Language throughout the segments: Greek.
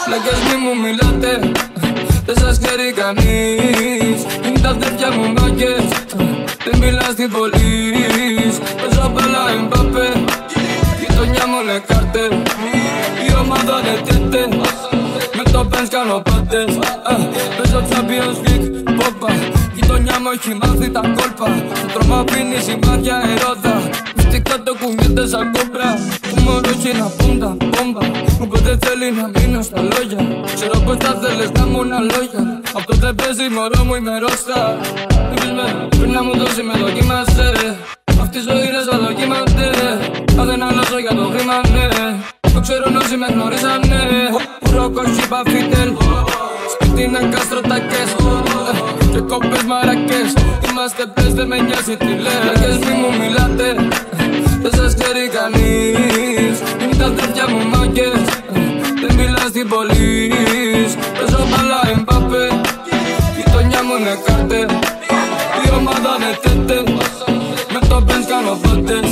Πλάκες μη μου μιλάτε, δεν σας ξέρει κανείς. Είναι τα αδέρφια μου μάγκες, δεν μιλά στην πολύς. Παίζω μπάλα Εμπάπε, γειτονιά μου είναι κάρτερ. Η ομάδα είναι τέτε, με το Benz κάνω πάτες. Παίζω Champions League, πόπα, γειτονιά μου έχει μάθει τα κόλπα. Το τρόμα πίνει σημάδια ερόδα, μυστικά το κουνιέται σαν κόμπρα. Το μωρό έχει να πούν τα μπόμπα, όποτε θέλει να μείνω στα λόγια. Ξέρω πως θα θέλεις να μου να λόγια, αυτό δεν παίζει μωρό μου είμαι ρόστα. Πριν να μου δώσει με δοκίμασε, αυτή η ζωή είναι σαν δοκίμαντε. Αν δεν αλλάζω για το χρήμα ναι, το ξέρω όσοι με γνωρίζανε. Ουροκόχι παφίτελ, σπίτι είναι καστροτακές και κόμπες μαρακές. Είμαστε πες δεν με νοιάζει τι λες. Πλάκες μη μου μιλάτε, δεν σας ξέρει κανείς. Είναι τα αδέρφια μου μάγκες, δεν μιλά στην πολύς. Παίζω μπάλα Εμπάπε, γειτονιά μου είναι κάρτερ. Η ομάδα είναι τέτε, με το Benz κάνω πάτες.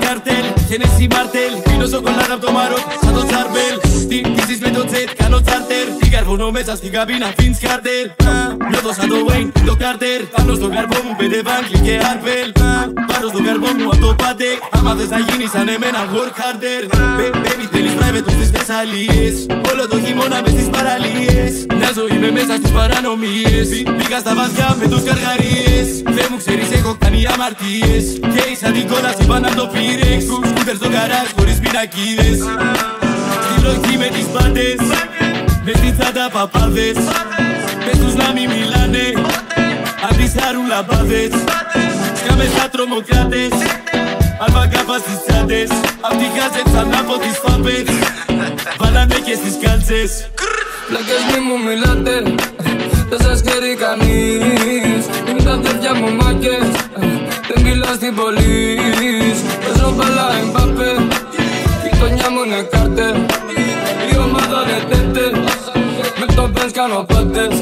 Κάρτερ, Genesis Martel, πίνω σοκολάτα απ' το Μαρόκ σαν το Τσάρμπελ. Στην πίστης με το τζετ, κάνω τσάρτερ. Τι καρβώνω μέσα στην καμπίνα, Vince Carter. Νιώθω σαν το Wayne, το Carter. Πάνω στο καρπό μου, 5 Βάγκλι και Άρπελ. Πάρω στο καρπό μου απ' το Πάτεκ. Άμα θες να γίνεις σαν εμένα, work harder. Baby, θέλεις private τους στις Θεσσαλίες. Όλο το χειμώνα μες στις παραλίες. Μια ζωή με μέσα στις παρανομίες. Πήγα στα βαθιά με τους καργαρίες. Δεν μου ξέρεις, έχω κάνει αμαρτίες. Και σαν την κόλαση πάνω απ' το πύρεξ. Σκούτερ στο καράζ χωρίς πινακίδες. Στη λογή με τις πάντες, μες στην τσάντα παπάδες. Πες τους να μη μιλάνε, αν τις χαρούν λαμπάδες. Σκάμε σαν τρομοκράτες, αλφακάπα στις τσάντες. Αυτοί χάζεψαν από τις φάπες, βάλανε και στις κάλτσες. Πλάκες μη μου μιλάτε, δεν σας ξέρει κανείς. Είναι τα αδέρφια μου μάγκες, δεν μιλά στην πολύς. Παίζω μπάλα Εμπάπε, γειτονιά μου είναι κάρτερ. Η ομάδα είναι τέτε, με το Benz κάνω πάτες.